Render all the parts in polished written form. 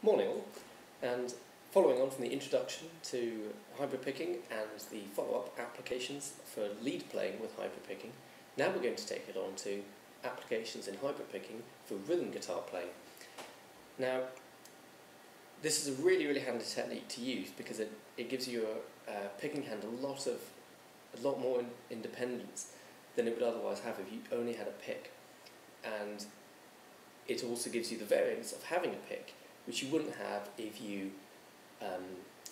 Morning all, and following on from the introduction to hybrid picking and the follow-up applications for lead playing with hybrid picking, now we're going to take it on to applications in hybrid picking for rhythm guitar playing. Now, this is a really handy technique to use because it gives you a picking hand a lot more independence than it would otherwise have if you only had a pick, and it also gives you the variance of having a pick, which you wouldn't have if you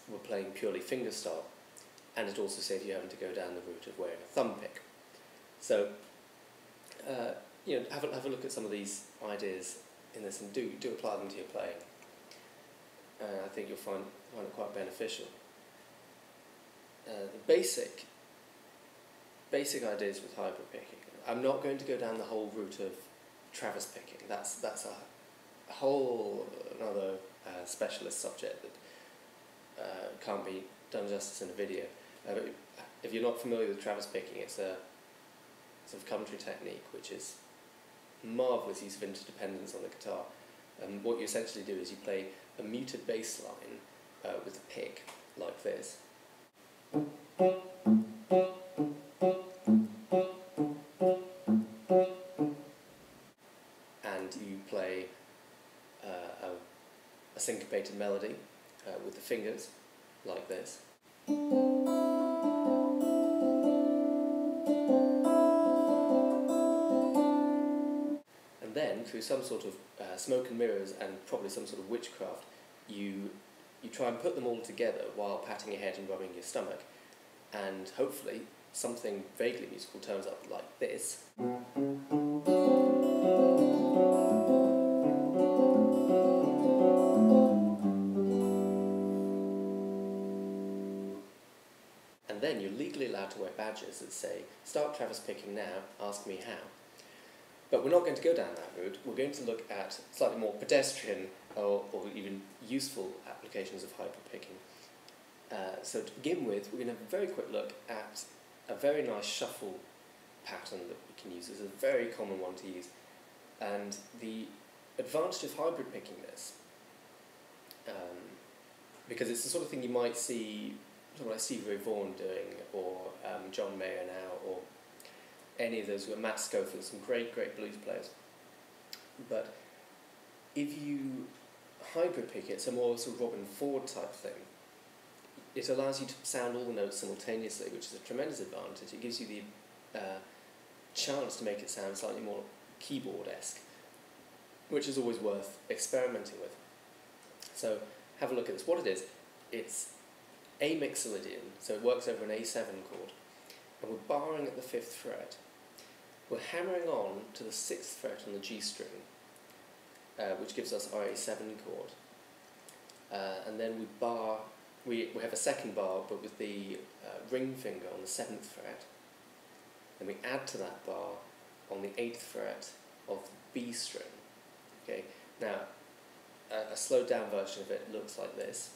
were playing purely fingerstyle, and it also saves you having to go down the route of wearing a thumb pick. So, have a look at some of these ideas in this and do apply them to your playing. I think you'll find it quite beneficial. The basic ideas with hybrid picking. I'm not going to go down the whole route of Travis picking. That's a whole another specialist subject that can't be done justice in a video. If you're not familiar with Travis picking, it's a sort of country technique which is marvellous use of interdependence on the guitar. And what you essentially do is you play a muted bass line with a pick like this. And you play a syncopated melody with the fingers like this. And then, through some sort of smoke and mirrors and probably some sort of witchcraft, you try and put them all together while patting your head and rubbing your stomach, and hopefully something vaguely musical turns up like this. And then you're legally allowed to wear badges that say, "Start Travis picking now, ask me how." But we're not going to go down that route. We're going to look at slightly more pedestrian or even useful applications of hybrid picking. So to begin with, we're going to have a very quick look at a very nice shuffle pattern that we can use. It's a very common one to use. And the advantage of hybrid picking this, because it's the sort of thing you might see someone like Stevie Ray Vaughan doing, or John Mayer now, or any of those, Matt Scofield, some great blues players. But if you hybrid pick it, it's a more sort of Robben Ford type thing. It allows you to sound all the notes simultaneously, which is a tremendous advantage. It gives you the chance to make it sound slightly more keyboard-esque, which is always worth experimenting with. So have a look at this. What it is, it's A mixolydian, so it works over an A7 chord, and we're barring at the 5th fret. We're hammering on to the 6th fret on the G string, which gives us our A7 chord, and then we have a second bar, but with the ring finger on the 7th fret. Then we add to that bar on the 8th fret of the B string. Okay, now a slowed down version of it looks like this.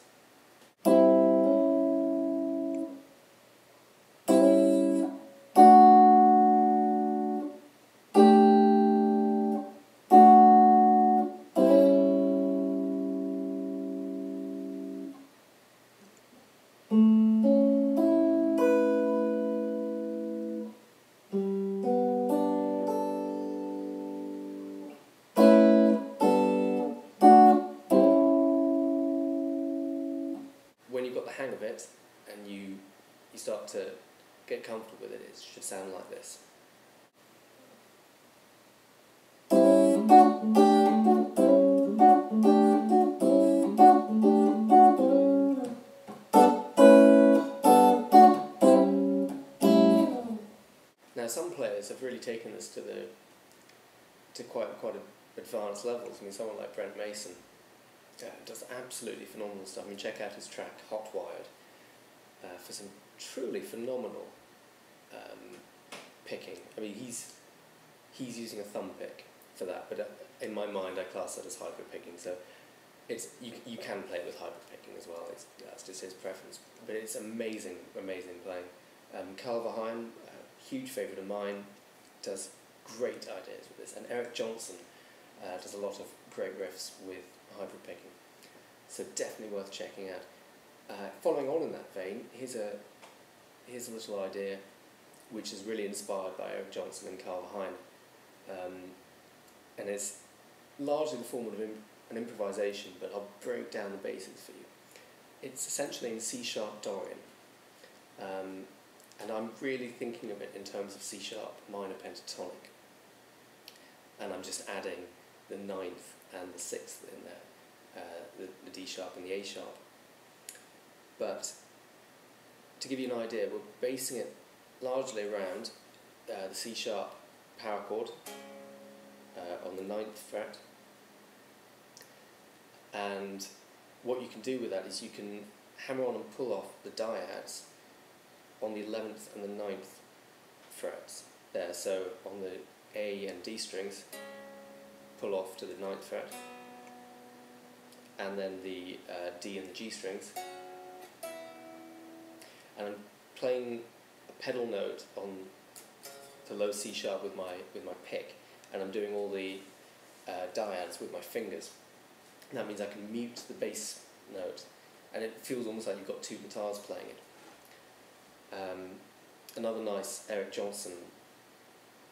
When you've got the hang of it and you start to get comfortable with it, it should sound like this. Now, some players have really taken this to quite advanced levels. I mean, someone like Brent Mason does absolutely phenomenal stuff. I mean, check out his track Hot Wired for some truly phenomenal picking. I mean, he's using a thumb pick for that, but in my mind I class that as hybrid picking. So you can play it with hybrid picking as well. That's just his preference, but it's amazing playing. Carl Verheyen, a huge favourite of mine, does great ideas with this, and Eric Johnson does a lot of great riffs with hybrid picking. so definitely worth checking out. Following on in that vein, here's a little idea which is really inspired by Eric Johnson and Carl Verheyen, and it's largely the form of an improvisation, but I'll break down the basics for you. It's essentially in C# Dorian, and I'm really thinking of it in terms of C# minor pentatonic, and I'm just adding the 9th and the 6th in there, the D sharp and the A sharp. But to give you an idea, we're basing it largely around the C# power chord on the 9th fret, and what you can do with that is you can hammer on and pull off the dyads on the 11th and the 9th frets there. So on the A and D strings, pull off to the 9th fret, and then the D and the G strings, and I'm playing a pedal note on the low C# with my pick, and I'm doing all the dyads with my fingers. And that means I can mute the bass note, and it feels almost like you've got two guitars playing it. Another nice Eric Johnson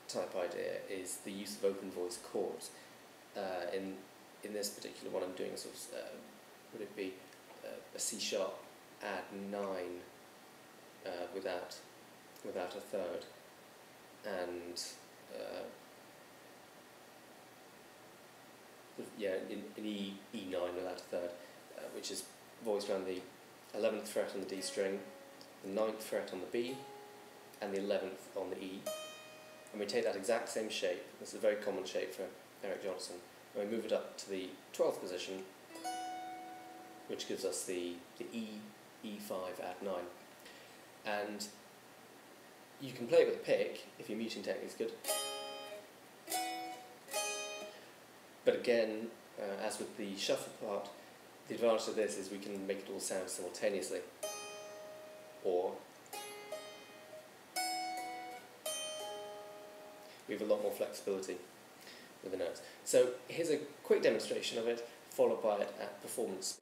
type idea is the use of open voice chords. In this particular one, I'm doing a sort of, would it be a C# add 9 without a third, and in E9 without a third, which is voiced around the 11th fret on the D string, the 9th fret on the B, and the 11th on the E. And we take that exact same shape, this is a very common shape for Eric Johnson, and we move it up to the 12th position, which gives us the E5 add 9. And you can play it with a pick if your muting technique is good. But again, as with the shuffle part, the advantage of this is we can make it all sound simultaneously. Or we have a lot more flexibility with the notes. So here's a quick demonstration of it, followed by it at performance.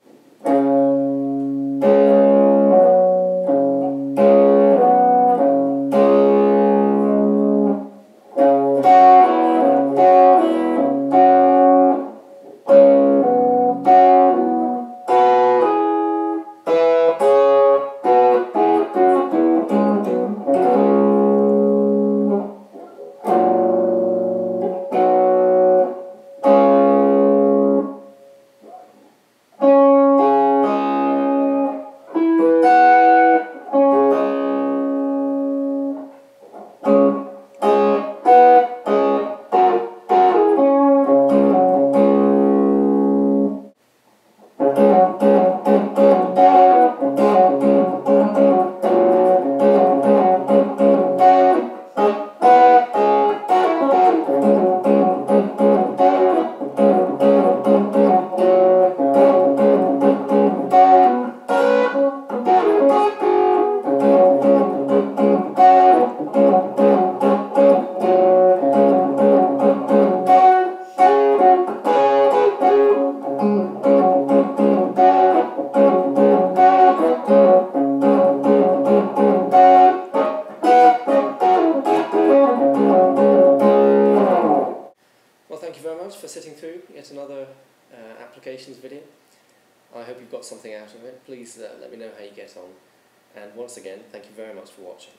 Thank you very much for sitting through yet another applications video. I hope you've got something out of it. Please let me know how you get on. And once again, thank you very much for watching.